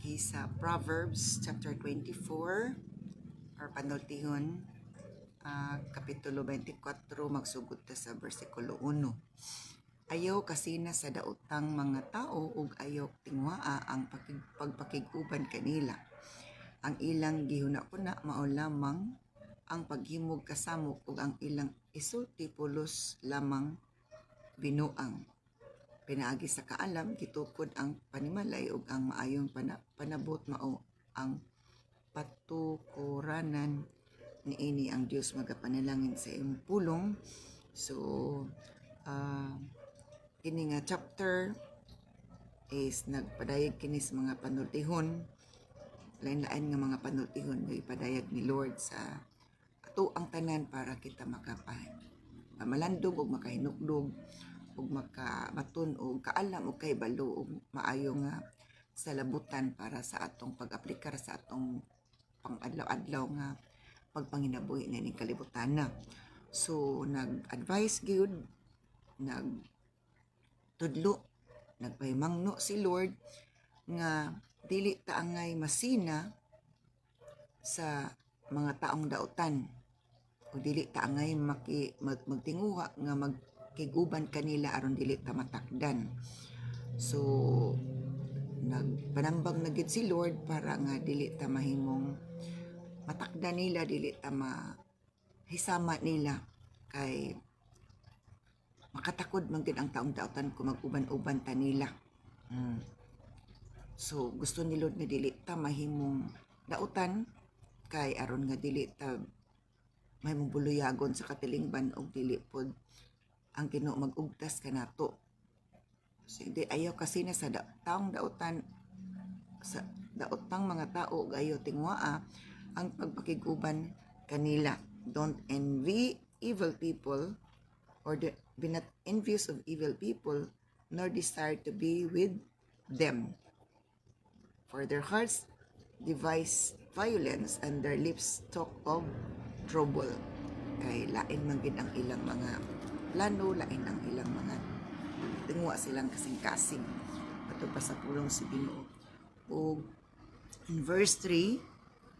pinaagi sa Proverbs chapter 24 or panultihon kapitulo 24 magsugod ta sa bersikulo 1. Ayaw kasina sa daotang mga tao ug ayaw tingwaa ang pagpakiguban kanila. Ang ilang gihuna-kuna mao lamang ang paghimog kasamok ug ang ilang isulti pulos lamang binuang. Pinaagi sa kaalam gitukod ang panimalay ug ang maayong panabot mao ang patukuranan niini. Ang Dios magapanalangin sa imong pulong. So kini nga chapter is nagpadayag kini sa mga panultihon, lain-lain nga mga panultihon nga ipadayag ni Lord sa ato ang tanan para kita malandog ug makahinukdog ug makamatun og kaalam ug kahibalo ug maayo nga salabutan para sa atong pag-aplikar sa atong pang-adlaw-adlaw nga pagpanginabuhi na ning kalibutan na. So nag-advise gyud, nagtudlo, nagpahimangno si Lord nga dili ta angay masina sa mga taong daotan o dili ta angay magtinguha nga magkiguban kanila aron dili ta matakdan. So nagpanambag na gid si Lord para nga dili ta mahimong matakdan nila, dili ta mahisama nila kay makatakod man gid ang taong daotan kung mag-uban-uban ta nila. So gusto ni Lord nga dili ta mahimong daotan kay aron nga dili ta mahimong buluyagon sa katilingban og dili pod ang Ginoo mag-ugtas kanato. So di ayaw kasi na sa taong daotan, sa daotang mga tao ug ayaw tingwaa ang pagpakiguban kanila. Don't envy evil people or be not envious of evil people, nor desire to be with them. For their hearts devise violence and their lips talk of trouble. Kay lain man gid ang ilang mga plano, lain ang ilang mga tingwa silang kasing-kasing patod pa sa pulong si Ginoo. O in verse 3,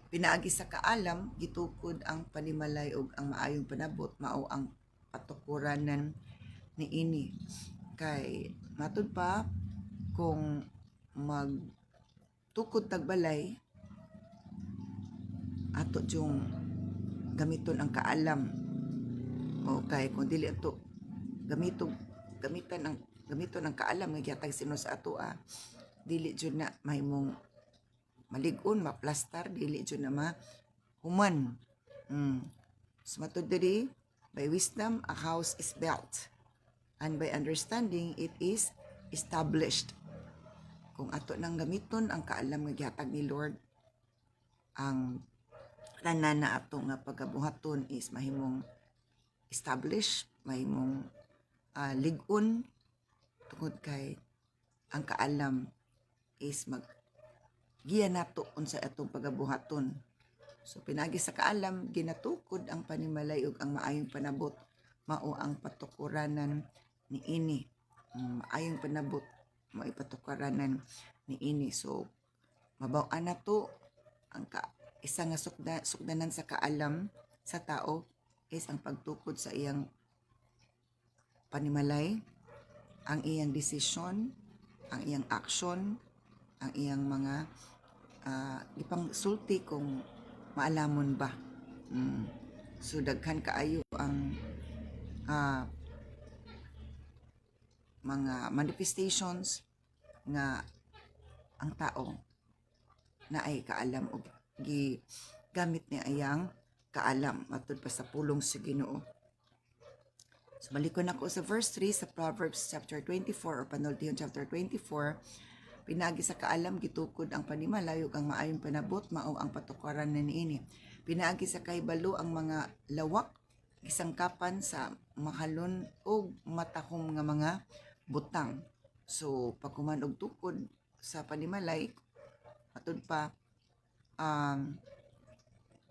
pinaagi sa kaalam gitukod ang panimalay ug ang maayong panabot mao ang patukuranan niini. Kay matud pa kung magtukod tagbalay ato yung gamiton ang kaalam, o kay kung dili ato gamiton ang kaalam nga gihatag sino sa ato, dili jud na mahimong malig-on, maplastar, dili jud na mahuman. So matud diri, by wisdom a house is built, and by understanding it is established. Kung ato nang gamiton ang kaalam nga gihatag ni Lord, ang tanan na ato nga pagabuhaton is mahimong establish, mahimong lig-on, tungod kay ang kaalam is giya nato unsa atong pagabuhaton. So pinagi sa kaalam ginatukod ang panimalay ug ang maayong panabot mao ang patukuranan niini. Maayong panabot mao patukuranan niini. So mabaw-an nato ang isa nga sukdanan sa kaalam sa tao is ang pagtukod sa iyang panimalay, ang iyang desisyon, ang iyang action, ang iyang mga ipangsulti kung maalamon ba. So daghan kaayo ang mga manifestations nga ang tao na ay kaalam o gamit niya ayang kaalam matud pa sa pulong sa Ginoo. So balikon ako sa verse 3 sa Proverbs chapter 24 or panultihon chapter 24. Pinagi sa kaalam gitukod ang panimalay ug ang maayong panabot mao ang patukaran niini. Pinagi sa kahibalo ang mga lawak gisangkapan sa mahalon ug matahom nga mga butang. So pagkuman og tukod sa panimalay matud pa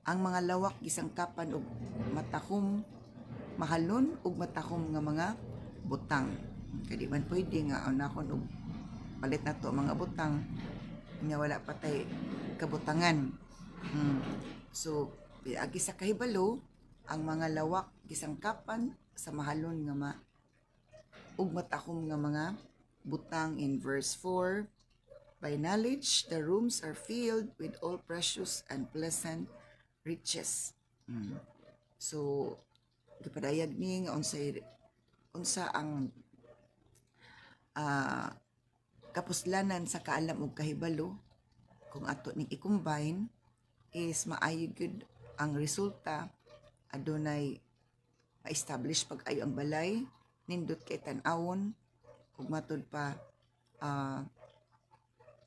ang mga lawak gisangkapan og matahom, mahalon ug matahom nga mga butang. Kay di man pwede nga anakon og palit na to mga butang Nya wala patay kabutangan. Mm. So agi sa kahibalo ang mga lawak gisangkapan sa mahalon nga ug matakom nga mga butang in verse 4. By knowledge, the rooms are filled with all precious and pleasant riches. Mm. So, gipadayag ni nga unsa ang kapuslanan sa kaalam ug kahibalo kung ato ning i-combine is maayo gyud ang resulta, adunay ma-establish pag-ayo ang balay, nindot kay tan-awon ug matud pa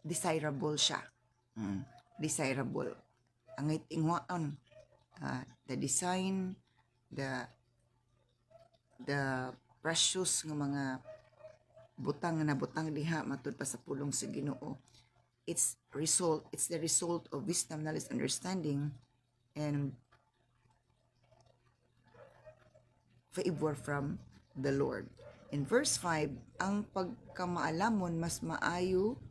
desirable siya. Desirable. Ang itingwaon, the design, the precious nga mga butang na butang diha matud pa sa pulong sa Ginoo. It's the result of wisdom, knowledge, understanding, and favor from the Lord. In verse 5, ang pagkamaalamon mas maayo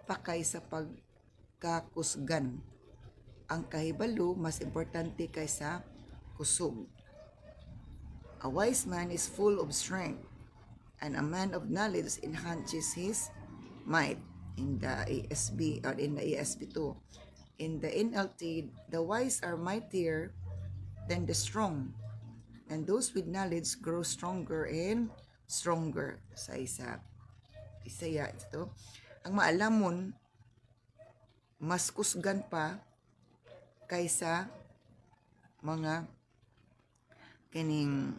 pa kaysa pagkakusgan. Ang kahibalo mas importante kaysa kusog. A wise man is full of strength, and a man of knowledge enhances his might. In the ESV or in the ESV 2. In the NLT, the wise are mightier than the strong, and those with knowledge grow stronger and stronger. Sa Isaya ito. Ang maalamon mas kusgan pa kaysa mga kining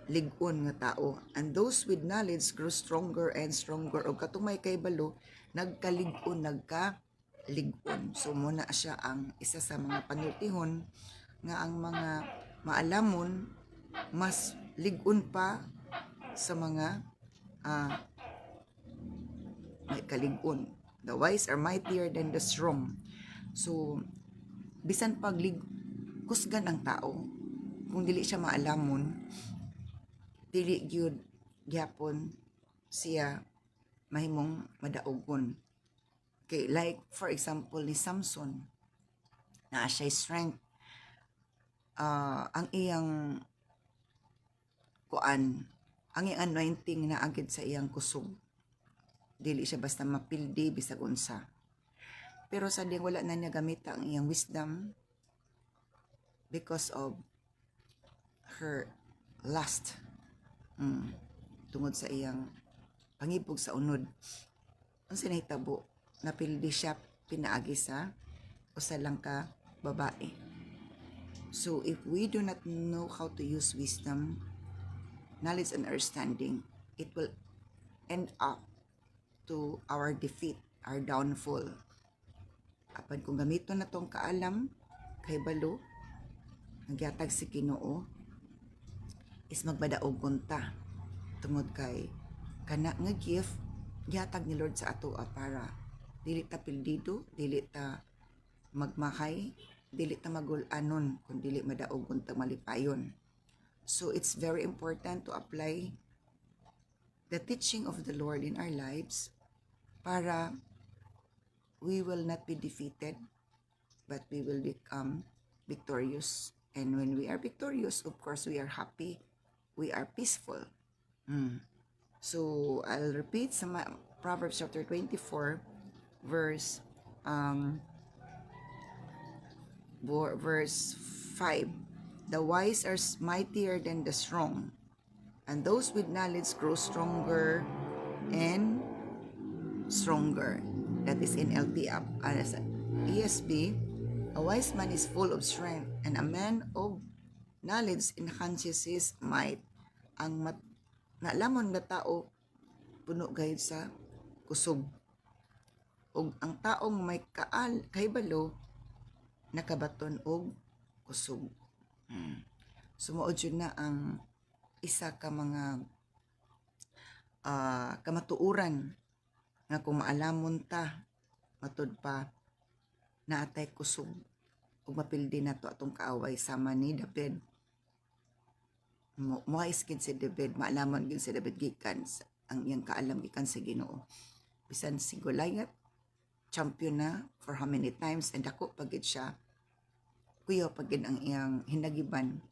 lig-on nga tao, and those with knowledge grow stronger and stronger. O katong may kahibalo, nagkalig-on, nagkalig-on. So muna siya ang isa sa mga panultihon nga ang mga maalamon mas lig-on pa sa mga may kalig-on. The wise are mightier than the strong. So bisan pag kusgan ang tao, kung dili siya maalamon, dili gyud gyapon siya mahimong madaogon. Okay, like for example ni Samson, na siya strength, ang iyang ang iyang anointing na agid sa iyang kusog, dili siya basta mapildi bisag unsa. Pero sa ding wala na niya gamita ang iyang wisdom because of her lust. Tungod sa iyang pangibog sa unod. Ang sinahitabo, napildi siya pinaagi sa usa lang ka babae. So if we do not know how to use wisdom, knowledge, and understanding, it will end up to our defeat, our downfall. Apan kung gamiton na tong kaalam, kahibalo, nagyatag si Ginoo, is magbadaog ta tungod kay kana nga gift gihatag ni Lord sa ato para dili ta pildido, dili ta magmahay, dili ta magul-anon, kun dili madaog ta malipayon. So it's very important to apply the teaching of the Lord in our lives para we will not be defeated, but we will become victorious. And when we are victorious, of course, we are happy, we are peaceful. So I'll repeat sa Proverbs chapter 24, verse 5. The wise are mightier than the strong, and those with knowledge grow stronger and stronger. That is in LTAP. ESB, a wise man is full of strength, and a man of knowledge enhances his might. Ang naalamon nga tao puno gayud sa kusog, ug ang taong may kahibalo nakabaton og kusog. Sumuod yun na ang isa ka mga kamatuuran nga kung maalamon ta matud pa naatay kusog ug mapildi nato atong kaaway sama ni David. Moiskid si David, maalaman gyud si David gikan ang iyang kaalam gikan sa Ginoo. Bisan si Goliath champion na for how many times, and ako pagid siya, kuya pagid ang iyang hinagiban.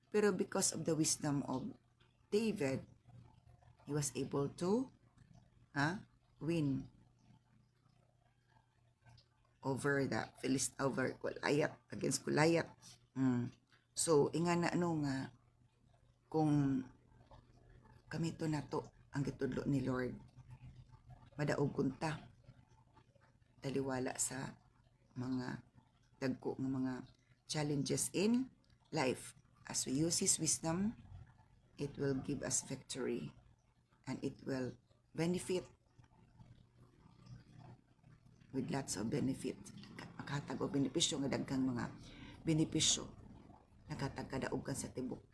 Pero because of the wisdom of David, he was able to win over Goliath, against Goliath. So inga na nga kung kami to nato ang gitudlo ni Lord, madaog kunta taliwala sa mga dagko ng mga challenges in life. As we use His wisdom, it will give us victory and it will benefit with lots of benefit. Makatag o benepisyo nga daghang mga benepisyo nakatag kadaogan sa tibok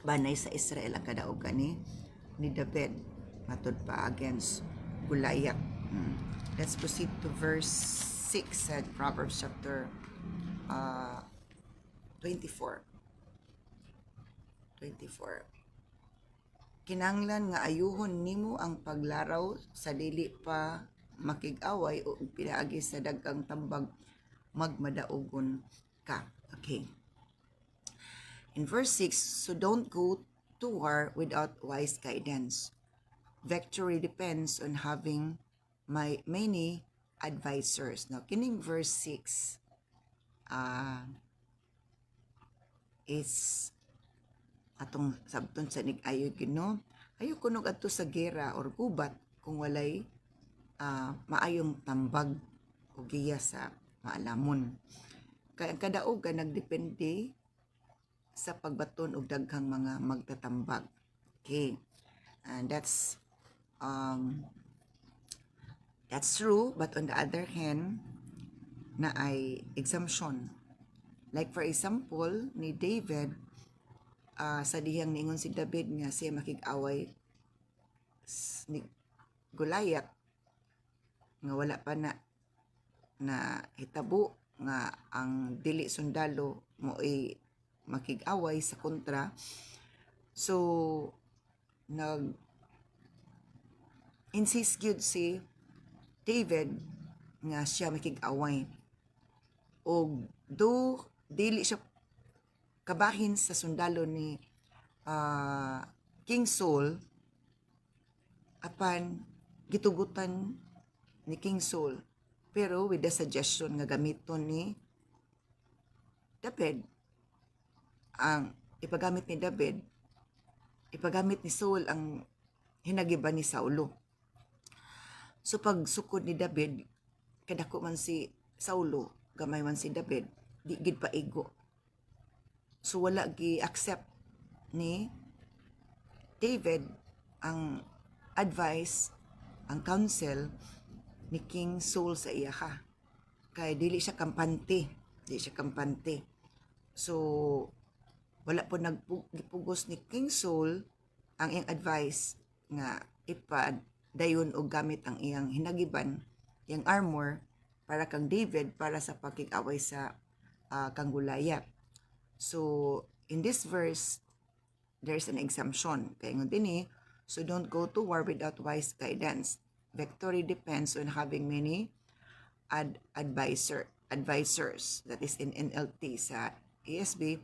banay sa Israel ang kadaogan ni David matud pa against Goliath. Let's proceed to verse 6 sa Proverbs chapter 24. Kinanglan nga ayuhon nimo ang paglaraw sa dili pa makig-away o pinaagi sa daghang tambag magmadaogon ka. Okay. In verse 6, so don't go to war without wise guidance. Victory depends on having many advisors. Now, kining verse 6 is atong sabton sa nig-ayo gino. Ayo kunog adto sa gera or gubat kung walay maayong tambag o giya sa maalamon. Kaya ang kadaog ka nagdepende sa pagbaton og daghang mga magtatambag. Okay. And that's true, but on the other hand, na ay exemption. Like for example, ni David, sa dihang ningon si David nga siya makig-away ni Goliath, nga wala pa na hitabo nga ang dili sundalo mo ay makig-away sa kontra. So insist gyud si David nga siya makig-away, og do dili siya kabahin sa sundalo ni King Saul, apan gitugutan ni King Saul, pero with the suggestion nga gamiton ni David ang ipagamit ni Saul ang hinagiban ni Saulo. So pag sukod ni David, kadako man si Saulo, gamay man si David, di gid paigo. So wala gi-accept ni David ang advice, ang counsel ni King Saul sa iya ka. Kay dili siya kampante. So wala po nagpugos ni King Saul ang iyang advice nga ipadayon og gamit ang iyang hinagiban, iyang armor para kang David para sa pagkig-away sa kang Goliath. So in this verse there's an exemption. Kaya ngon dinhi, so don't go to war without wise guidance. Victory depends on having many advisors. That is in NLT. Sa ESV,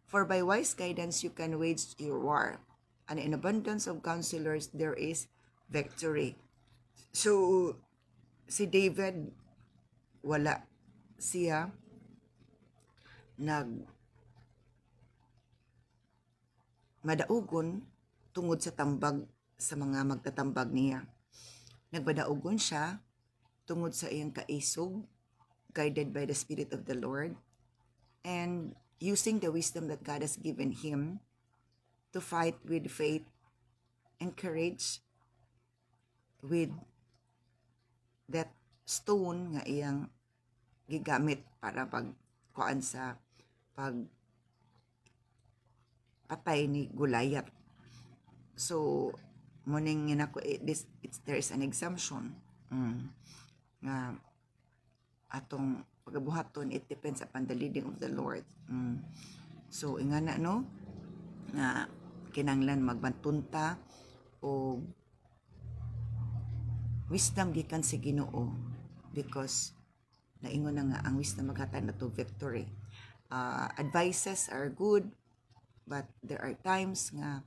for by wise guidance you can wage your war, and in abundance of counselors there is victory. So si David, wala siya madaugon tungod sa tambag sa mga magtatambag niya. Nagbadaugon siya tungod sa iyang kaisog, guided by the Spirit of the Lord, and using the wisdom that God has given him to fight with faith and courage, with that stone nga iyang gigamit para pagkuan sa patay ni Goliath. So morning nako there is an exemption nga atong pagabuhaton. It depends upon the leading of the Lord. So ingana no nga kinanglan magbantunta o wisdom gikan si Ginoo because naingon na nga ang wisdom maghatag na to victory. Advices are good, but there are times nga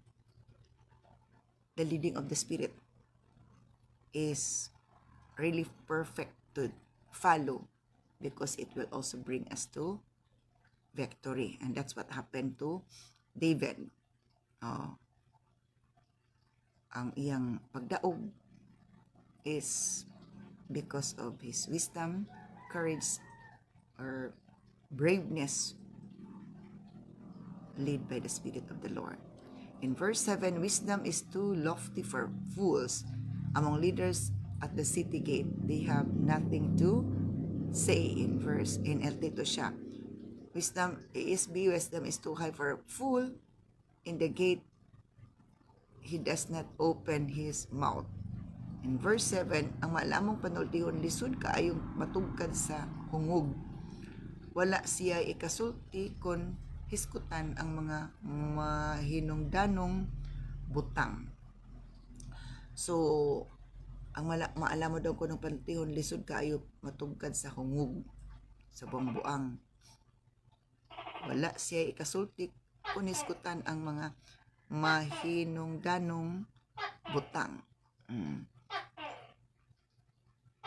the leading of the Spirit is really perfect to follow because it will also bring us to victory. And that's what happened to David. Ang iyang pagdaog is because of his wisdom, courage, or braveness led by the Spirit of the Lord. In verse 7, wisdom is too lofty for fools. Among leaders at the city gate, they have nothing to say. In NLT to siya. Wisdom, ESB, wisdom is too high for a fool. In the gate, he does not open his mouth. In verse 7, ang maalamong panultihon, lisod kaayong matugkad sa hungog. Wala siya ikasulti kon hiskutan ang mga mahinungdanong butang. So, ang maalam mo daw ko ng panultihon, lisod kaayo matugkad sa hungog, sa buang-buang. Wala siya ikasulti kun hiskutan ang mga mahinungdanong butang.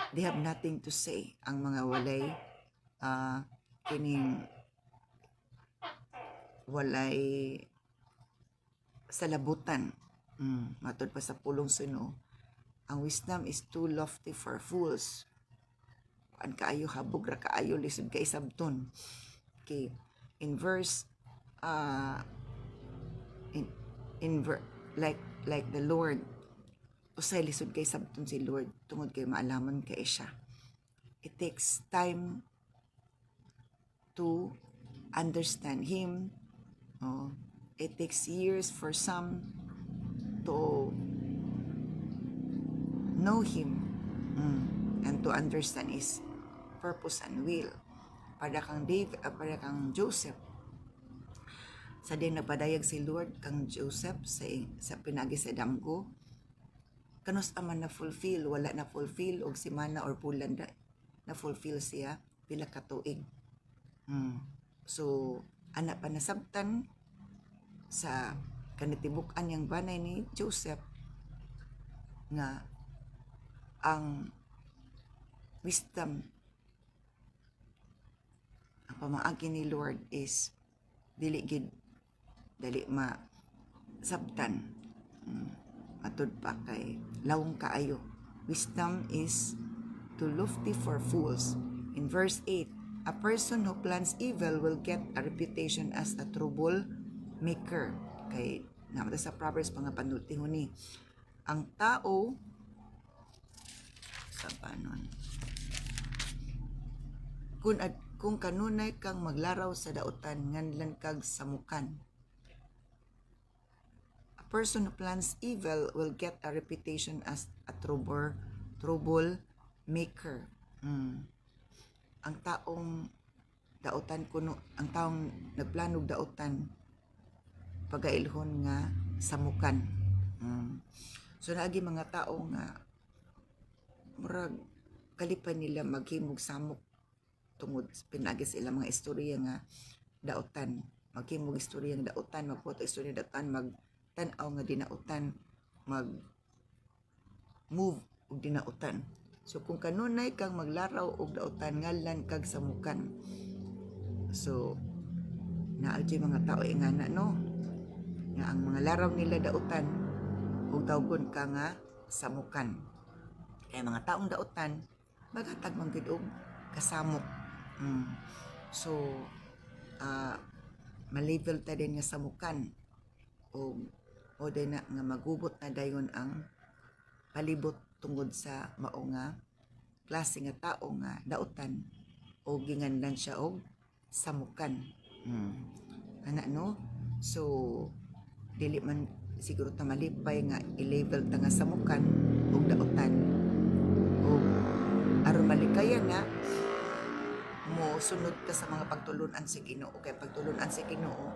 They have nothing to say. Ang mga walay salabutan. Matod pa sa pulong suno, ang wisdom is too lofty for fools. Kuan kaayo habog ra kaayo lisod kay sabton. Okay, in verse like the Lord, usay lisod kay sabton si Lord tungod kay maalaman kay siya. It takes time to understand him. It takes years for some to know him and to understand his purpose and will. Para kang Joseph, sa din nagpadayag si Lord kang Joseph sa pinagi sa damgo, kanus aman na fulfill, wala na fulfill og semana or bulan na fulfill siya pila ka tuig. So anak pa nasabtan sa kanitibukan yang banay ni Joseph nga ang wisdom, ang pamaagi ni Lord is dili masabtan. Matod pa kay lawong kaayo. Wisdom is too lofty for fools. In verse 8, a person who plans evil will get a reputation as a trouble maker. Kay namata sa Proverbs mga panultihon ni. Ang tao sa panon. Kung kanunay kang maglaraw sa dautan nganlan kag samukan. A person who plans evil will get a reputation as a trouble maker. Ang taong dautan ang taong nagplanog dautan pagailhon nga samukan. So naagi mga tao nga murag kalipan nila maghimog samok tungod pinagi sa ilang mga istorya nga dautan. Maghimog istorya nga dautan, magpoto istorya nga dautan, magtan-aw nga dinautan, mag-move og dinautan. So kung kanunay kang maglaraw og dautan nganlan kag samukan. So naadyo mga tao ingana no nga ang mga laraw nila dautan ug tawgon ka nga samukan. Kaya mga taong dautan maghatag man gid og kasamok. So ma-level ta din nga samukan o din na nga magubot na dayon ang palibot tungod sa mao nga klase nga tao nga dautan o ginganlan siya og samukan. Ana no? So dili man siguro ta malipay nga i-label ta nga samukan og dautan. O aron malikayan nga mo sunod ka sa mga pagtulunan sa Ginoo. Kay pagtulunan sa Ginoo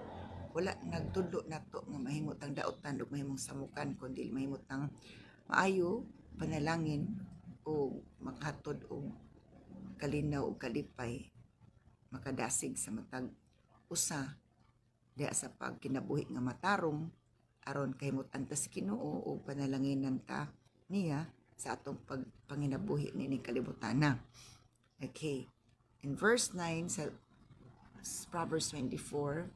wala nagtudlo nato nga mahimot ang dautan ug mahimong samukan kundi mahimot ang maayo panalangin o makahatod og kalinaw ug kalipay, makadasig sa matag usa diha sa pagkinabuhi nga matarong aron kahimot-an ta sa Ginoo o panalanginan ta niya sa atong panginabuhi nining kalibutana. Okay. In verse 9 sa Proverbs 24,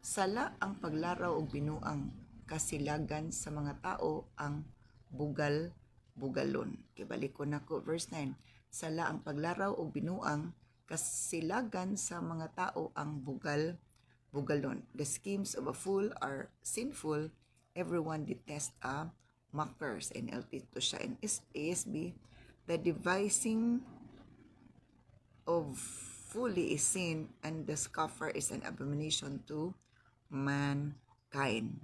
sala ang paglaraw og binuang, kasilagan sa mga tao ang bugal-bugalon. Kibalik ko nako verse 9. Sala ang paglaraw og binuang, kasilagan sa mga tao ang bugalon. The schemes of a fool are sinful. Everyone detests a mockers. NLT to siya in ASB. The devising of fully is sin, and the scoffer is an abomination to mankind.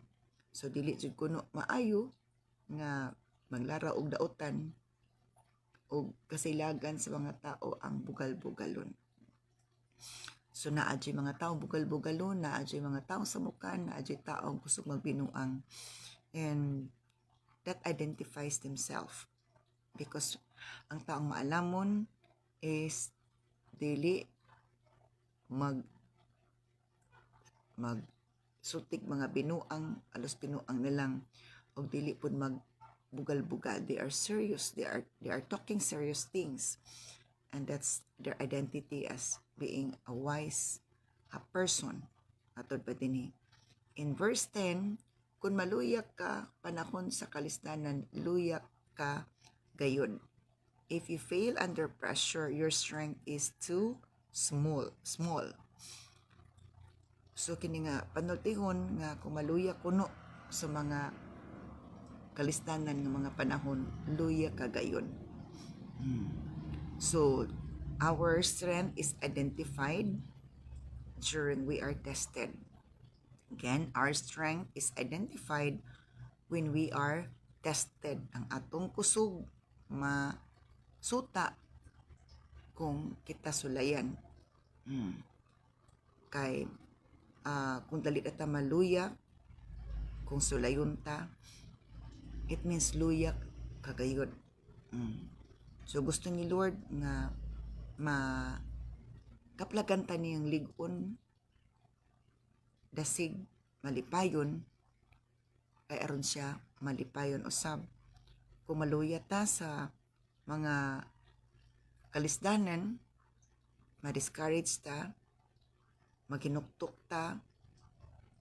So dili jud kuno maayo nga maglara og daotan og kasilagan sa mga tao ang bugal-bugalon. So naa jay mga tao bugal-bugalon, naa jay mga tao samukan, naa jay taong kusog magbinuang, and that identifies themselves because ang taong maalamon is dili mag sutik mga binuang, alos binuang nilang og dili pud mag bugal-bugal. They are serious, they are talking serious things, and that's their identity as being a wise person. Atod pa dinhi in verse 10, kung maluyak ka panahon sa kalisdanan, luyak ka gayon. If you fail under pressure, your strength is too small. So kini nga panultihon nga kung maluya kuno sa mga kalisdanan ng mga panahon, luya ka gayon. So our strength is identified during we are tested. Again, our strength is identified when we are tested. Ang atong kusog masuta kung kita sulayan. Kay kung dali ta maluya, kung sulayon ta, it means luya kagayod. So gusto ni Lord nga kaplagan ta niyang ligon, dasig malipayon, kay aron siya malipayon usab. Kung maluya ta sa mga kalisdanan, ma-discourage ta, maginuktok ta,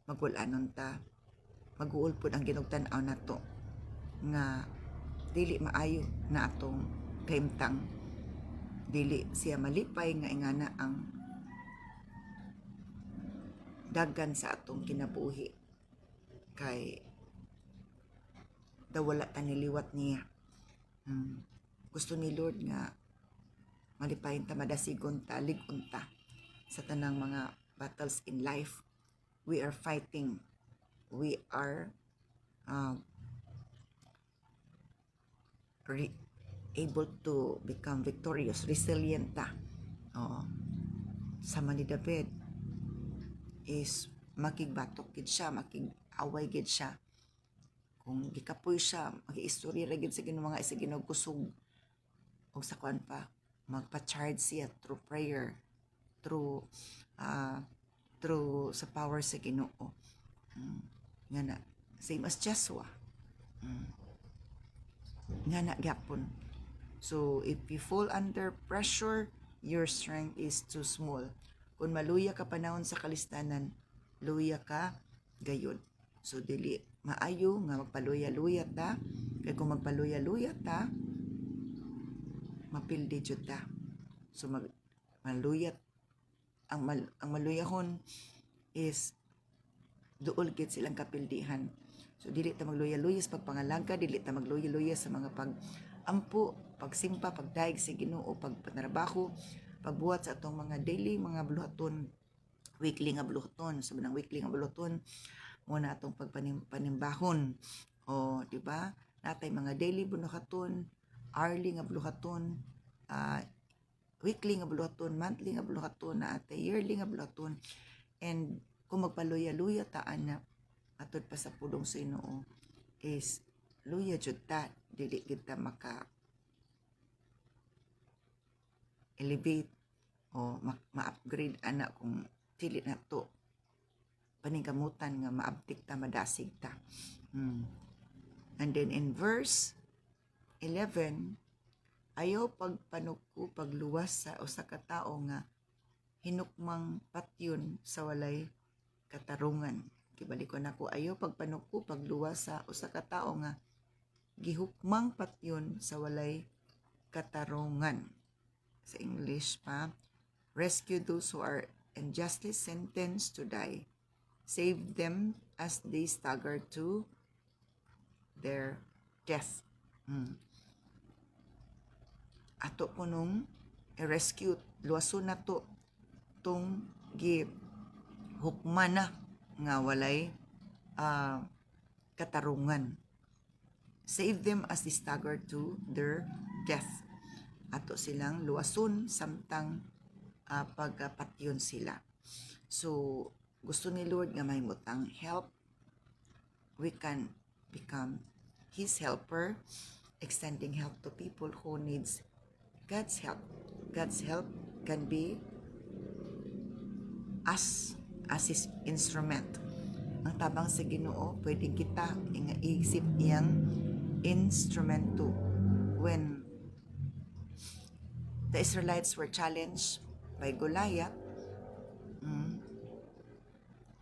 magulanon ta, mag-uul pud ang ginugtan-aw nato nga dili maayo na atong kahimtang, dili siya malipay nga ingana ang dagan sa atong kinabuhi kay dawala ta niliwat niya. Gusto ni Lord nga malipayon ta, madasigon ta, ligon ta sa tanang mga battles in life. We are fighting, we are able to become victorious, resilient ta. Sama ni David is makigbatok gid siya, makig-away gid siya. Kung gikapoy siya, mag-istorya ra gid sa Ginoo mga isa Ginoo kusog. Og sa kuan pa, magpa-charge siya through prayer, through sa power sa Ginoo. Nga na, same as Joshua. Nga na gyapon. So if you fall under pressure, your strength is too small. Kung maluya ka panahon sa kalisdanan, luya ka gayud. So dili maayo nga magpaluya-luya ta, kay kung magpaluya-luya ta, mapildi jud ta. So maluyat ang maluyahon is duol gid silang kapildihan. So dili ta magluya-luya sa pagpangalaga, dili ta magluya-luya sa mga pag-ampo, pagsimpa, pagdaig sa Ginoo, pagtrabaho, pagbuhat sa atong mga daily mga buluhaton, weekly nga buluhaton. So nang weekly nga buluhaton muna atong pagpanimbahon. O di ba? Natay mga daily buluhaton, hourly nga buluhaton, weekly nga buluhaton, monthly nga buluhaton, natay yearly nga buluhaton. And kung magpaluya-luya taan na atod pa sa pulong sa Ginoo is luya jud ta, dili kita elevate o ma-upgrade ana kung dili na to paningkamutan nga maabtik ta madasig ta. And then in verse 11, ayaw pagpanukko pagluwas sa usa ka tawo nga hinukmang patyon sa walay katarungan. Kibalik ko nako, ayaw pagpanukko pagluwas sa usa ka tawo nga gihukmang patyon sa walay katarungan. Sa English pa, rescue those who are unjustly sentenced to die. Save them as they stagger to their death. Ato po nung i-rescue, luwason na to tong hukma na nga walay katarungan. Save them as they stagger to their death. Ato silang luwason samtang pagpatyon sila. So, gusto ni Lord nga mahimutang help. We can become His helper, extending help to people who needs God's help. God's help can be us as His instrument. Ang tabang sa Ginoo, pwedeng kita isip iyang instrumento. When the Israelites were challenged by Goliath,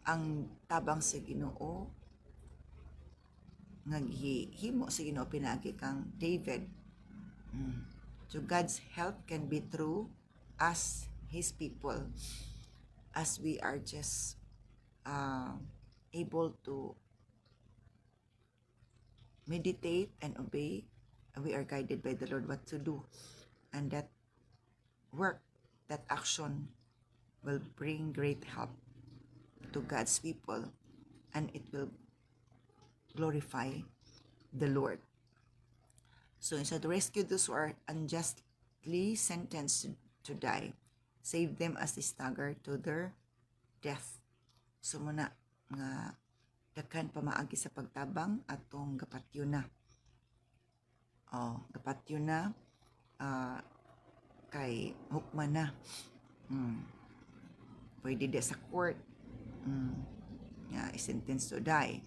ang tabang sa Ginoo nga himo sa Ginoo pinaagi kang David. So God's help can be through us, His people, as we are just able to meditate and obey. We are guided by the Lord what to do, and that work, that action will bring great help to God's people, and it will glorify the Lord. So instead to rescue those who are unjustly sentenced to die, save them as they stagger to their death. So muna nga dakan pamaagi sa pagtabang atong gapatyo na. Gapatyo na kay hukma na. Pwede di sa court sentence to die.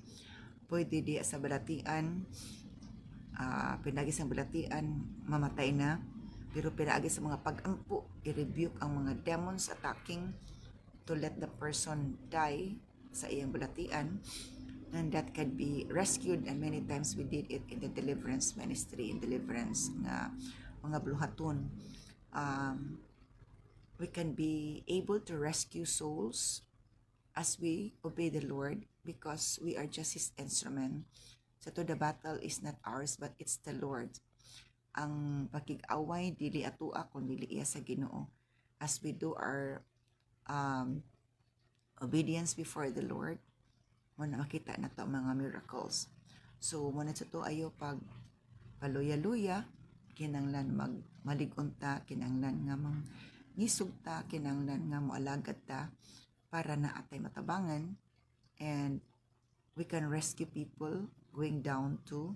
Pwede di sa balatian, pinagi sa balatian mamatay na, pero pinagi sa mga pag-ampo, i-rebuke ang mga demons attacking to let the person die sa iyang balatian, and that can be rescued. And many times we did it in the deliverance ministry, in deliverance nga mga bluhaton. We can be able to rescue souls as we obey the Lord, because we are just His instrument. So to the battle is not ours, but it's the Lord. Ang pakig-away dili atua kundi iya sa Ginoo. As we do our obedience before the Lord, muna makita na to mga miracles. So muna sa to ayo pag paluya-luya, kinanglan maligon ta, kinanglan nga ngisog ta, kinanglan nga moalagad ta para na atay matabangan, and we can rescue people going down to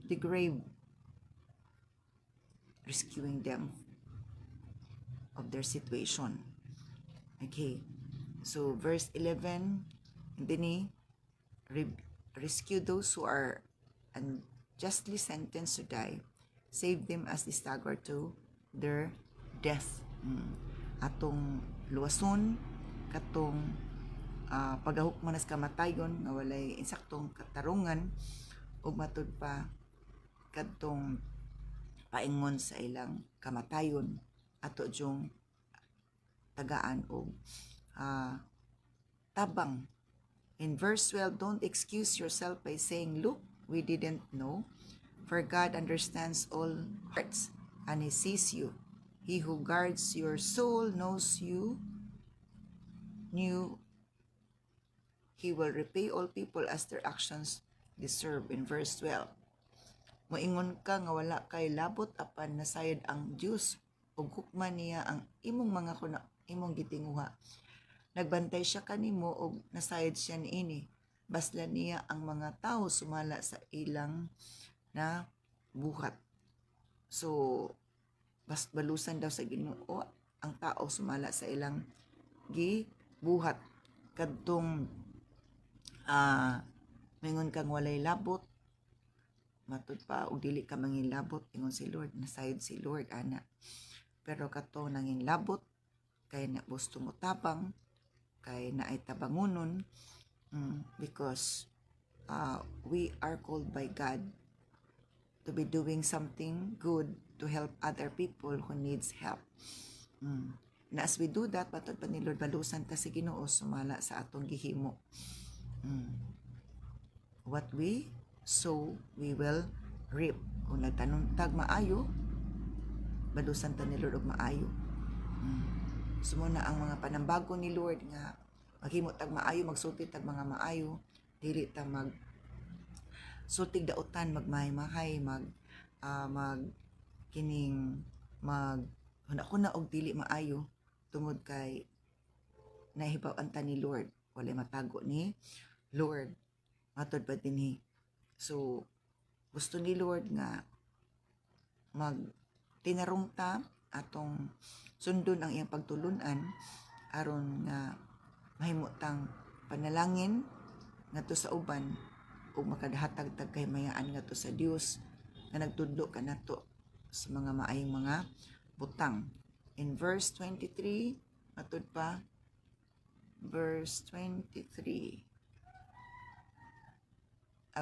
the grave, rescuing them of their situation. Okay, so verse 11, hindi rescue those who are unjustly sentenced to die, save them as they stagger to their death. Atong luwason katong pagahukman sa kamatayon nga walay insaktong katarungan, ug matud pa kadtong paingon sa ilang kamatayon ato jung tagaan og tabang. In verse 12, don't excuse yourself by saying, look, we didn't know, for God understands all hearts and He sees you. He who guards your soul knows you. He will repay all people as their actions deserve. In verse 12, moingon ka nga wala kay labot apan nasayod ang Dios, ug hukman niya ang imong mga imong gitinguha. Nagbantay siya kanimo ug nasayod siya niini. Baslan niya ang mga tao sumala sa ilang na buhat. So balusan daw sa Ginoo ang tao sumala sa ilang gibuhat kadtong mingon kang walay labot matud pa og dili ka mangilabot ingon si Lord nasayod si Lord ana pero kato nangin labot kay na gusto mo tabang kay naay tabangunon because we are called by God to be doing something good to help other people who needs help. And as we do that, patod pa ni Lord balusan ta si Ginoo sumala sa atong gihimo. What we sow, we will reap. Kung nagtanom tag maayo, balusan ta ni Lord og maayo. Sumo na ang mga panambago ni Lord nga maghimo tag maayo, magsulti tag mga maayo, dili ta mag sultig dautan, magmahay-mahay, mag kining mag huna og dili maayo tungod kay nahibaw-an ta ni Lord, walay matago ni Lord matod pa dinhi. So gusto ni Lord nga mag tinarong ta atong sundon ang iyang pagtulunan aron nga mahimutang panalangin ngadto sa uban ug makadahatag tag kahimayaan ngadto sa Dios nga nagtudlo kanato sa mga maayong mga butang. In verse 23 matud pa verse 23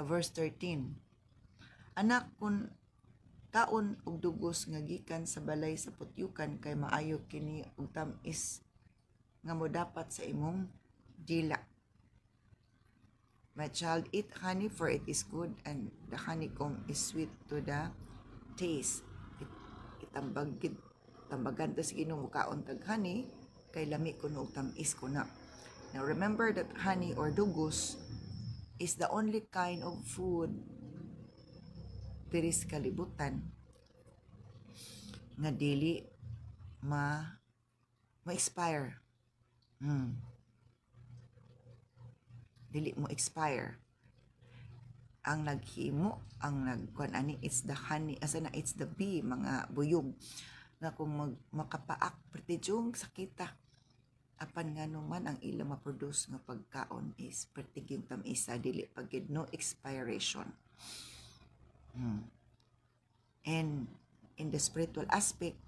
verse 13, anak kun kaon og dugos nga gikan sa balay sa putyukan kay maayo kini og tamis nga modapat sa imong dila. My child, eat honey for it is good and the honeycomb is sweet to the taste. Tambagan to sa Ginoo kaon tag honey kay lami kuno og tamis kuna. Now remember that honey or dugos is the only kind of food diri sa kalibutan nga dili ma-expire. Dili mo expire. Ang naghimo, ang nagkuan ani it's the honey, it's the bee, mga buyog nga kung makapaak pertidyong sakita apan nga naman ang ilang ma-produce nga pagkaon is pertigyong tamisa dili pagid no expiration. And in the spiritual aspect,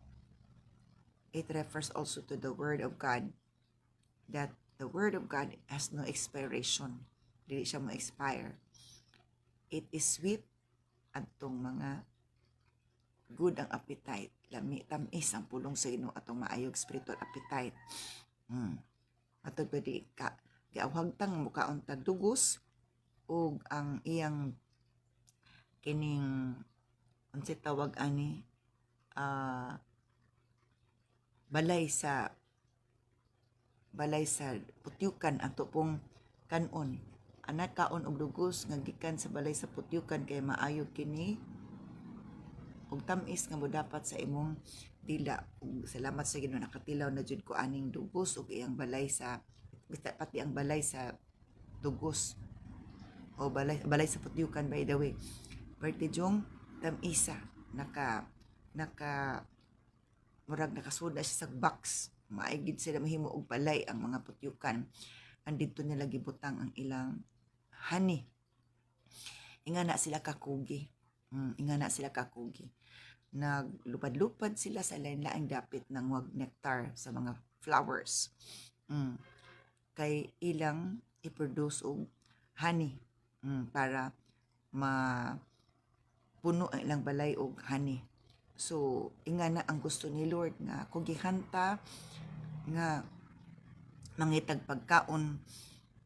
it refers also to the Word of God, that the Word of God has no expiration. Dili siya ma-expire. It is sweet atong mga good ang appetite. Lami, tamis ang pulong sa Ginoo atong maayog spiritual appetite. Atong pwede giawhagtang mukaon tag dugos ug ang iyang kining unsay tawag ani balay sa putyukan ato pong kanon. Anak kaon og dugos nga gikan sa balay sa putyukan kay maayo kini og tamis nga modapat sa imong dila. Ug salamat sa Ginoo nakatilaw na jud ko aning dugos ug iyang balay sa pati ang balay sa dugos o balay sa putyukan by the way. Pertidyong tamisa naka murag nakasuda siya sa box. Maigid sila mahimo og balay ang mga putyukan. Andito nila gibutang ang ilang honey. Ingana sila kakugi. Naglupad-lupad sila sa lain-laing dapit ng wag nectar sa mga flowers. Kay ilang i-produce og honey para puno ang ilang balay og honey. So ingana ang gusto ni Lord nga kugihanta nga mangitag pagkaon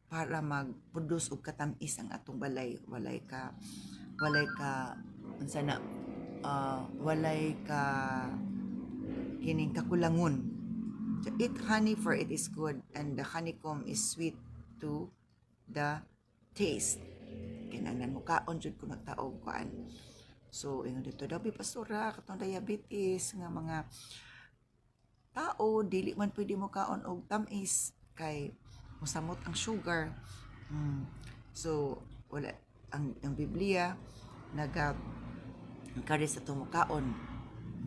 para mag-produce og katamis ang atong balay. Walay ka kining kakulangon. So, eat honey for it is good and the honeycomb is sweet to the taste. Kinahanglan mo kaon jud kuno taog kuan. So ingon dito daw pastora katong diabetes nga mga tao dili man pwede mo kaon og tamis kay mosamot ang sugar. So wala ang Biblia encourage sa tumukaon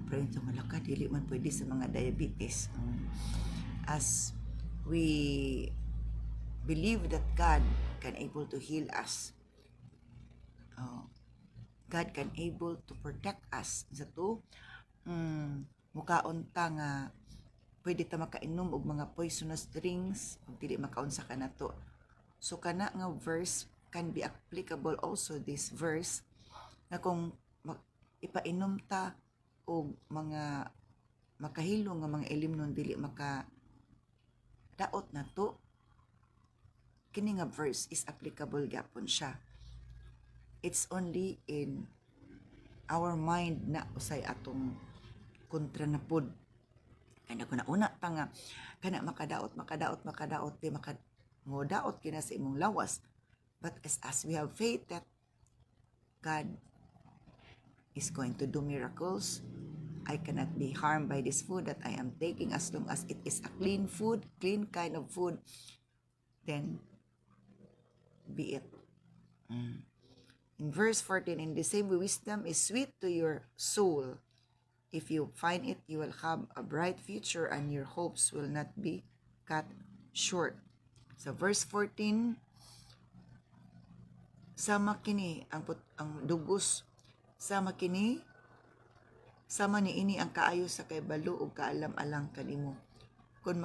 Friends, ang malaka, dili man pwede sa mga diabetes. As we believe that God can able to heal us, God can able to protect us sa to, mukaon ta nga pwede ta makainom og mga poisonous drinks ug dili makaon sa kanato. So kana nga verse can be applicable also this verse na kung ipainom ta og mga makahilo nga mga ilimnon dili maka daot na to, kini nga verse is applicable gyapon siya. It's only in our mind na usay atong kontra na pod. Kaya ko na una ta nga kana makadaot di makadaot kina sa imong lawas. But as we have faith that God is going to do miracles, I cannot be harmed by this food that I am taking as long as it is a clean food, clean kind of food, then be it. In verse 14, in the same way, wisdom is sweet to your soul. If you find it, you will have a bright future and your hopes will not be cut short. So verse 14, sama kini ang dugos, sama niini ang kaayo sa kay balo ug kaalam-alang kanimo. Kun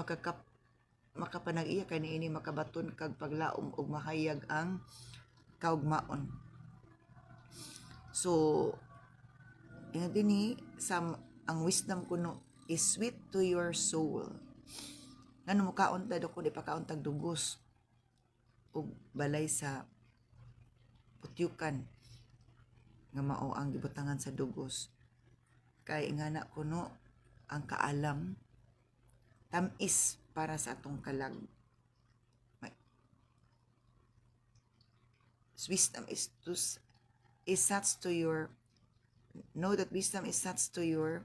makapanag-iya kaniini makabaton kag paglaom ug mahayag ang kaugmaon. So dinhi ang wisdom kuno is sweet to your soul. Ngano mukaon ta dako di pakaon tag dugos ug balay sa putyukan nga mao ang gibutangan sa dugos. Kay ingana kuno ang kaalam tamis para sa atong kalag. Wisdom is such to your, know that wisdom is such to your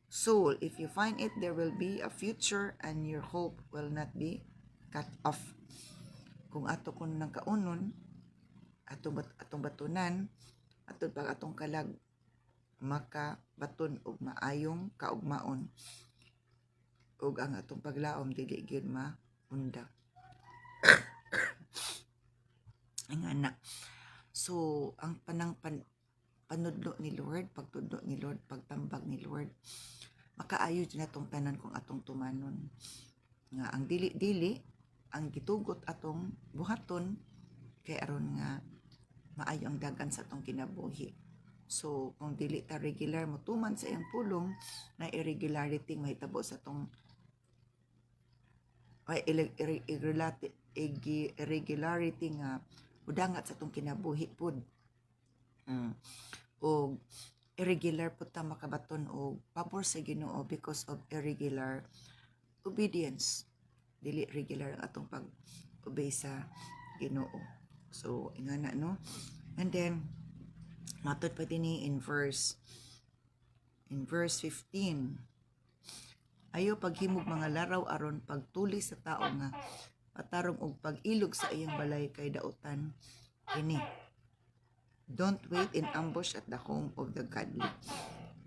soul. If you find it, there will be a future and your hope will not be cut off. Kung ato kun nang kaunon, atong batunan, atong kalag, makabaton og maayong kaugmaon ug ang atong paglaom dili gyud maunda. Ingana. So ang panudlo ni Lord, pagtudlo ni Lord, pagtambag ni Lord, makaayo din atong tanan kung atong tumanon nga ang dili ang gitugot atong buhaton kay aron nga maayo ang dagan sa atong kinabuhi. So kung dili ta regular motuman sa iyang pulong, na irregularity mahitabo sa atong irregularity nga udangat sa atong kinabuhi pod. O irregular po ta makabaton og pabor sa Ginoo because of irregular obedience. Dili regular ang atong pag-obey sa Ginoo. So ingana no. And then matod pa dinhi in verse 15. Ayo paghimog mga laraw aron pagtuli sa tao nga patarong og pag-ilog sa iyang balay kay dautan kini. Don't wait in ambush at the home of the godly.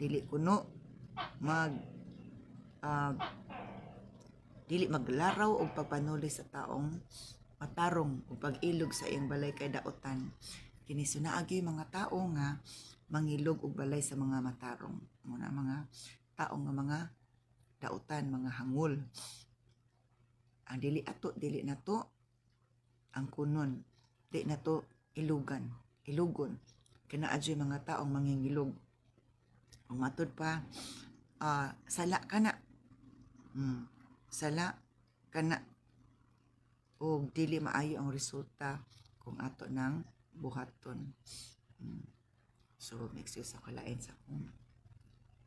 Dili kuno dili maglaraw og pagpanuli sa taong matarong og pag-ilog sa iyang balay kay dautan. Kini sunaagi mga tao nga mangilog og balay sa mga matarong. Muna mga tao nga mga dautan, mga hangul. Ang dili nato ang kunon, di nato ilugon. Kinaadyoy mga taong mangingilog. Ang matod pa, sala kana. Sala kana. O dili maayo ang resulta kung ato ng buhaton. So, mix yun sa kalain sa kung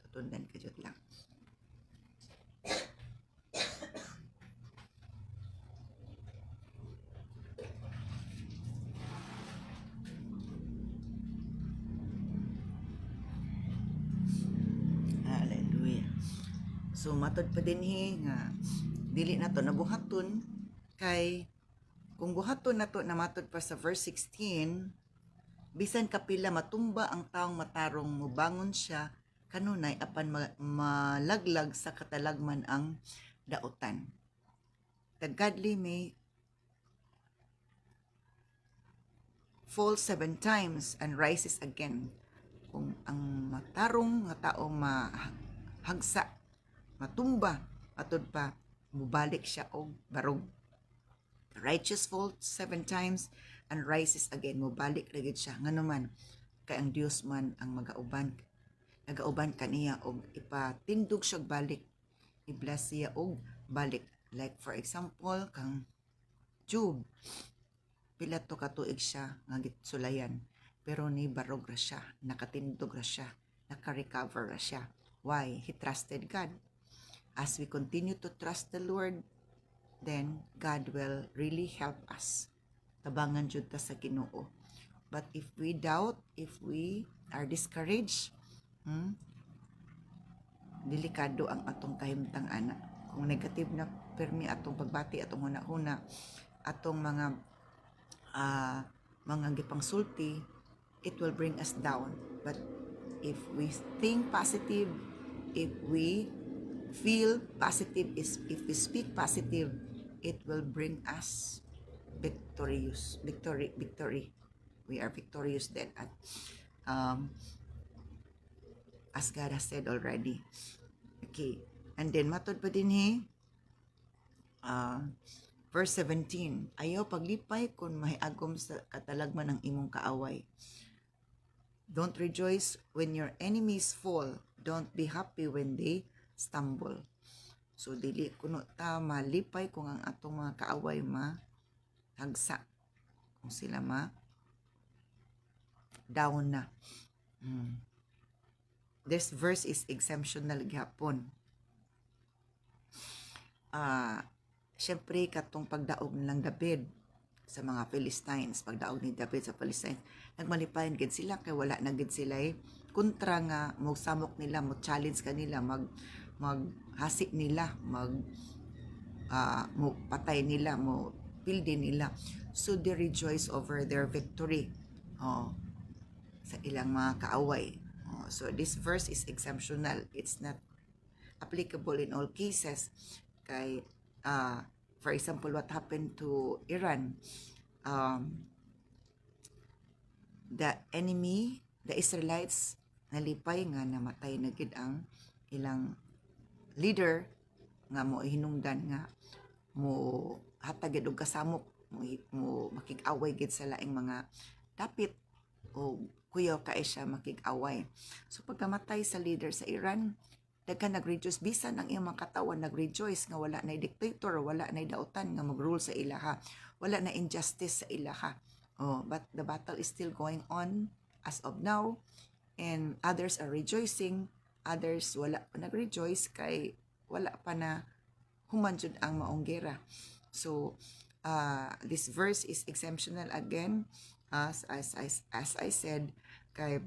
tutundan ka dyan lang. So matod pa dinhi nga dili nato nabuhaton kay kung buhaton nato na matod pa sa verse 16, bisan kapila matumba ang taong matarong, mubangon siya kanunay apan malaglag sa katalagman ang dautan. The godly may fall 7 times and rises again. Kung ang matarong nga tao mahagsa, matumba, atod pa, mubalik siya og barog. The righteous falls 7 times and rises again. Mubalik lagid siya. Nga naman, kay ang Dios man ang nagauban kaniya og ipatindog siya balik. I-bless siya og balik. Like for example, kang Job, pila to katuig siya nga gitsulayan, pero ni barog ra siya, nakatindog ra siya, naka-recover ra siya. Why? He trusted God. As we continue to trust the Lord, then God will really help us. Tabangan jud ta sa Ginoo. But if we doubt, if we are discouraged, delikado ang atong kahimtang ana. Kung negative na permi atong pagbati, atong huna-huna, atong mga gipangsulti, it will bring us down. But if we think positive, if we feel positive, if we speak positive, it will bring us victory. We are victorious then. At as God has said already. Okay. And then matod pa din verse 17, ayaw paglipay kung mahiagom sa katalagman ng imong kaaway. Don't rejoice when your enemies fall. Don't be happy when they stumble. So, dili kuno ta malipay kung ang atong mga kaaway mahagsa. Kung sila down na. This verse is exemptional gihapon. Siyempre, katong pagdaog nilang David sa mga Philistines, pagdaog ni David sa Philistines, nagmalipayan gid sila kay wala na gid sila kontra nga magsamok nila, mo challenge kanila, maghasik nila, mo patay nila, mo pildi nila. So they rejoice over their victory sa ilang mga kaaway. So this verse is exemptional. It's not applicable in all cases. Kay for example, what happened to Iran, the enemy, the Israelites, nalipay nga namatay na gid ang ilang leader nga mo hinungdan nga mo hatag og kasamok, mo makig-away gid sa laing mga dapit o kuyaw kay siya makig-away. So pagkamatay sa leader sa Iran, daghan nag-rejoice, bisan ang iyang mga katawan nag-rejoice nga wala na dictator, wala na dautan nga mag-rule sa ilaha, wala na injustice sa ilaha. But the battle is still going on as of now, and others are rejoicing, others wala pa nag-rejoice kay wala pa na human jud ang maong gera. So this verse is exemptional again, as I said, kay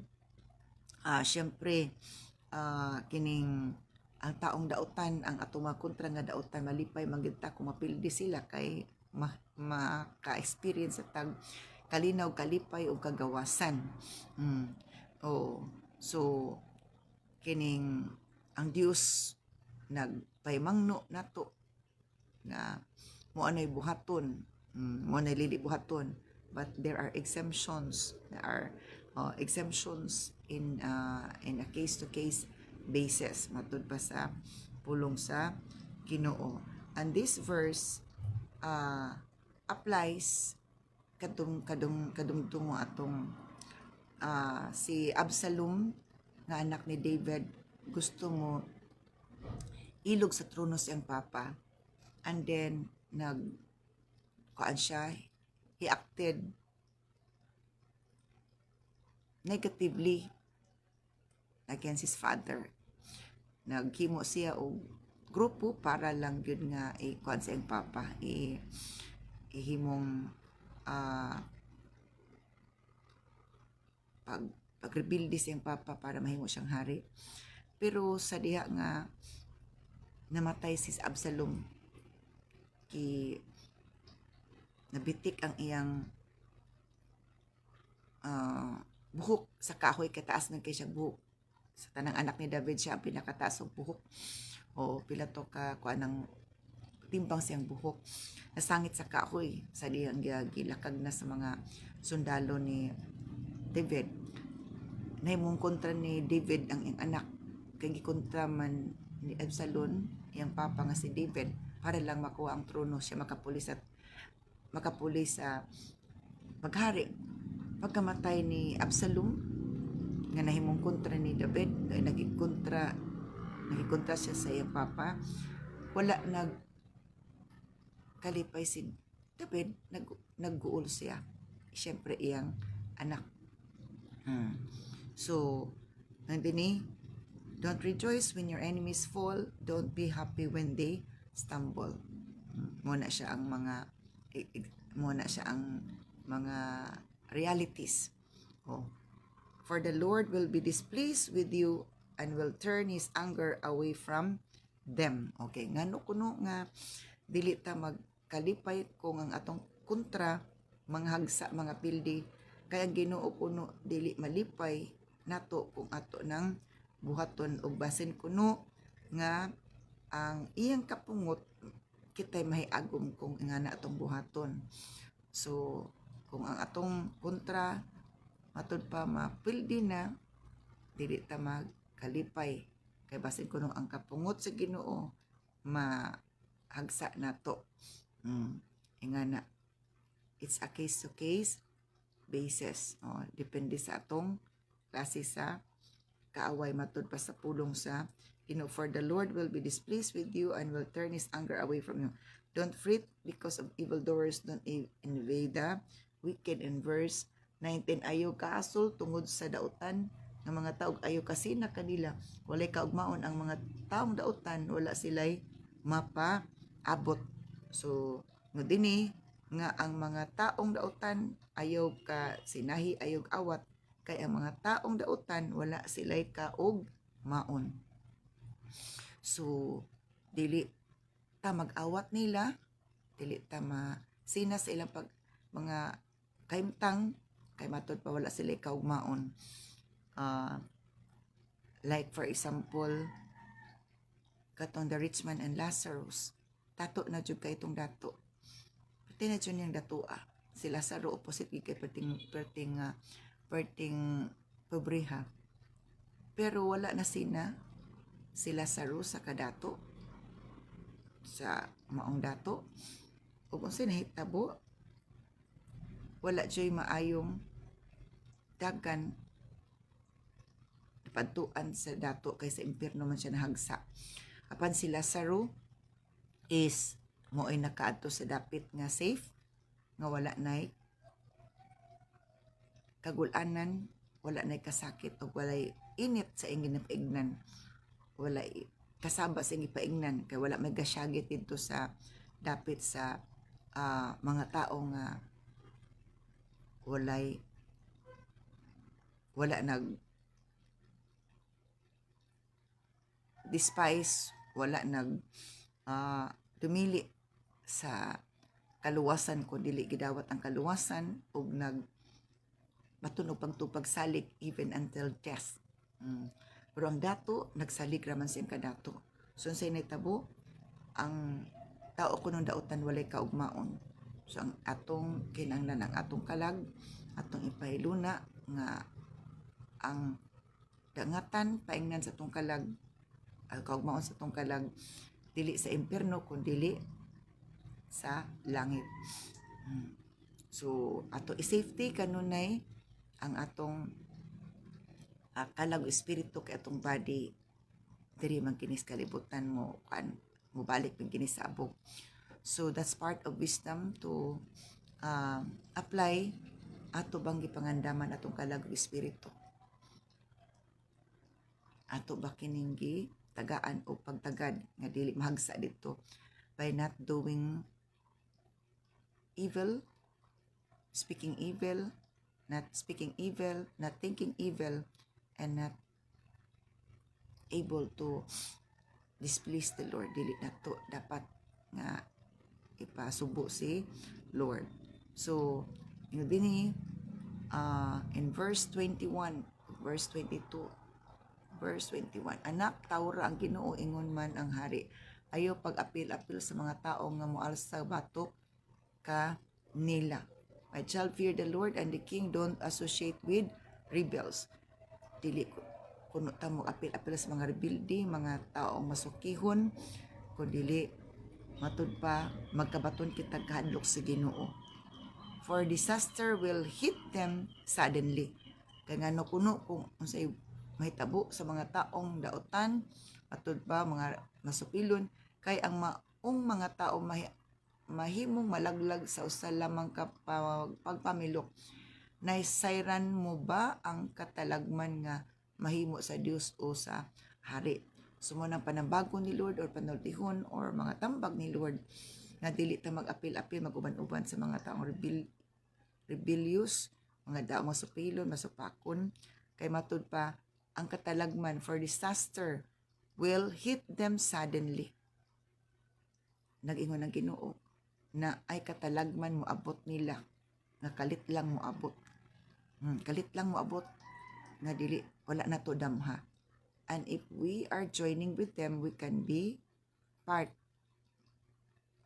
syempre kining ang taong dautan, ang atong mga kontra nga dautan, malipay magita kung mapildi sila kay maka-experience sa tag kalinaw, kalipay o kagawasan. So kining ang Dios nagpaymangno nato na mo anay buhaton, mo anay lili buhaton, but there are exemptions. There are exemptions in a case-to-case basis, matud pa sa pulong sa Ginoo. And this verse applies kadungtungo atong si Absalom nga anak ni David, gusto mo ilog sa trono siyang papa, and then he acted negatively against his father. Naghimo siya og grupo para lang yun nga ikuan sa iyang papa, ihimong pag-rebuildi sa iyang papa para mahimo siyang hari. Pero sa diha nga namatay si Absalom, nabitik ang iyang buhok sa kahoy, kataas man kay siya buhok. sa tanang anak ni David siya ang pinakataas og buhok o pila to ka kuan ng timbang siyang buhok. Nasangit sa kahoy sa diyang gilakag na sa mga sundalo ni David. Nahimong kontra ni David ang iyang anak kay gikontra man ni Absalom iyang papa nga si David para lang makuha ang trono siya makapuli sa paghari. Pagkamatay ni Absalom nga nahimong kontra ni David, nagikontra siya sa iyang papa, wala nagkalipay si David, nagguol siya. Siyempre iyang anak. So, nandini, don't rejoice when your enemies fall, don't be happy when they stumble. Muna siya ang mga realities. For the Lord will be displeased with you and will turn His anger away from them. Okay, ngano kuno nga dili ta magkalipay kung ang atong kontra mga hagsa, mga pildi, kaya Ginoo kuno dili malipay nato kung ato nang buhaton og basin kuno nga ang iyang kapungot kitay mahiagom kung nga na atong buhaton. So, kung ang atong kontra matod pa mapildi na, dili ta magkalipay. Kay basin kuno ang kapungot sa Ginoo mahagsa nato. Ingana, it's a case to case basis. Depende sa atong klase sa kaaway matod pa sa pulong sa Ginoo. For the Lord will be displeased with you and will turn His anger away from you. Don't fret because of evildoers, don't invade the wicked. In verse 19, ayaw kaasol tungod sa dautan ng mga tao, ayaw kasi na kanila. Walay kaugmaon ang mga taong dautan, wala sila'y mapaabot. So, ngadini nga ang mga taong dautan ayaw ka sinahi, ayaw awat, kay ang mga taong dautan wala sila'y kaugmaon. So, dili ta mag-awat nila, dili ta masina sa ilang mga kaimtang, kay matod pa wala sila kaugmaon. Like for example, katong the rich man and Lazarus, tato na jud kay itong dato. Pati na jud niyang datua. Si Lazaro opposite kay perting pobreha. Pero wala na si Lazarus sa kadato, sa maong dato. O kung sinahitabo, wala joy maayong dagan padtuan sa dato kay sa impyerno man siya nahagsa. Apan si Lazaro is mo'y nakaadto sa dapit nga safe, nga wala nay kagulanan, wala nay kasakit o walay init sa ingin paignan, wala kasaba sa ingin paignan, kay wala may gasyagit dito sa dapit sa mga tao nga wala nag despise, wala nag dumili sa kaluwasan, kung dili gidawat ang kaluwasan ug matunog pagtupag salig even until death. Pero ang dato nagsalig raman siyang kadato. So unsay nahitabo, ang tao kuno dautan walay kaugmaon. So ang atong kinahanglan, ang atong kalag, atong ipahiluna nga ang dangatan paingnan sa atong kalag, kaugmaon sa atong kalag, dili sa impyerno kundi sa langit. So ato i-safety kanunay ang atong kalag espiritu kay atong body diri man kini sa kalibutan mo balik man kini sa abog. So that's part of wisdom to apply ato bang gipangandaman atong kalag espiritu. Ato ba kining tagaan o pagtagad nga dili mahagsa dito by not doing evil, speaking evil, not speaking evil, not thinking evil, and not able to displease the Lord. Dili na to dapat nga ipasubo si Lord. So, in verse 21, verse 22, verse 21. Anak, tawra ang Ginoo, ingon man ang hari. Ayo pag-apil-apil sa mga tao nga moal sa batok ka nila. My child, fear the Lord and the king. Don't associate with rebels. Dili kuno ta mo apil-apil sa mga rebelde, mga taong masukihon, kun dili matud pa magkabaton kita kahadlok sa Ginoo. For disaster will hit them suddenly. Kaya nga kuno kung unsay mahitabo sa mga taong daotan, matud pa mga masupilon, kay ang maong mga tao mahimong malaglag sa usa lamang ka pagpamilok. Naisayran mo ba ang katalagman nga mahimo sa Dios o sa hari? Sumo ng panambago ni Lord or panultihon or mga tambag ni Lord nga dili ta mag-apil-apil, maguban-uban sa mga taong rebellious, mga daong masupilon, masupakon, kay matud pa ang katalagman for disaster will hit them suddenly. Nag-ingon ng Ginoo na ay katalagman mo abot nila, nga kalit lang mo abot. Kalit lang mo abot, nga dili wala na to damha. And if we are joining with them, we can be part.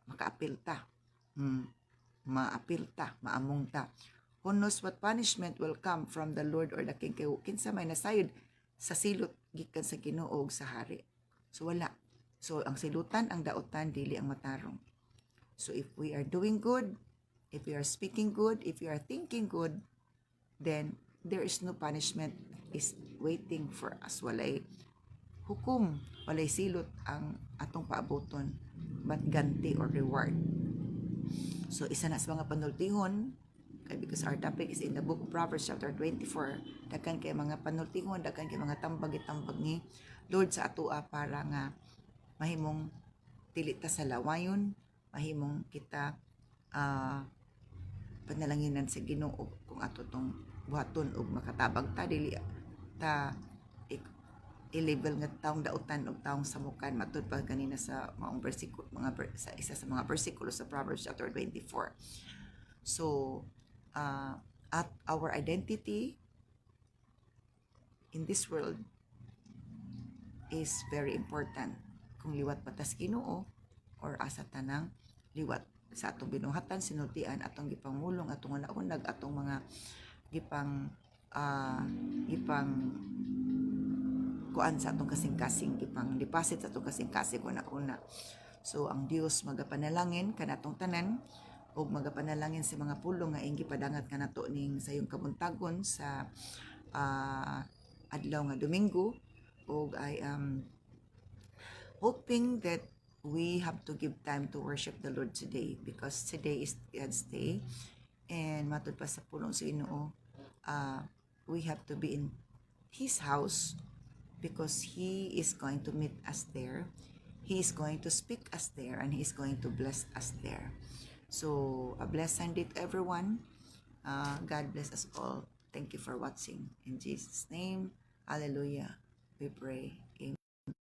Makaapil ta. Maapil ta, maamong ta. Who knows what punishment will come from the Lord or the King? Kaya kinsa may nasayod sa silot gikan sa Ginoo ug sa hari. So wala. So ang silutan, ang daotan, dili ang matarong. So if we are doing good, if we are speaking good, if we are thinking good, then there is no punishment is waiting for us. Walay hukom, walay silot ang atong paaboton, but ganti or reward. So isa na sa mga panultihon, because our topic is in the book of Proverbs chapter 24, daghan kay mga panultihon, daghan kay mga tambag-itambag ni Lord sa atoa para nga mahimong tilita sa lawayon, mahimong kita panalanginan sa Ginoo kung ato tong buhaton og makatabang ta, dili ta i-level nga taong dautan og taong samukan, matud pa kanina sa maong bersikulo, sa isa sa mga bersikulo sa Proverbs chapter 24. So at our identity in this world is very important. Kung liwat patas Ginoo or asa tanang liwat sa atong binuhatan, sinultian, atong gipangulong, atong naunag, atong mga gipang kuan sa atong kasing-kasing, gipang deposit sa atong kasing-kasing una-una. So ang Dios magapanalangin kanatong tanan ug magapanalangin sa mga pulong nga inggi padangat kanato ning sayong kabuntagon sa adlaw nga Domingo. Ug I am hoping that we have to give time to worship the Lord today, because today is God's day, and matud pa sa pulong sa Ginoo, we have to be in His house because He is going to meet us there. He is going to speak us there, and He is going to bless us there. So a blessed Sunday to everyone. God bless us all. Thank you for watching. In Jesus' name, hallelujah, we pray. Amen.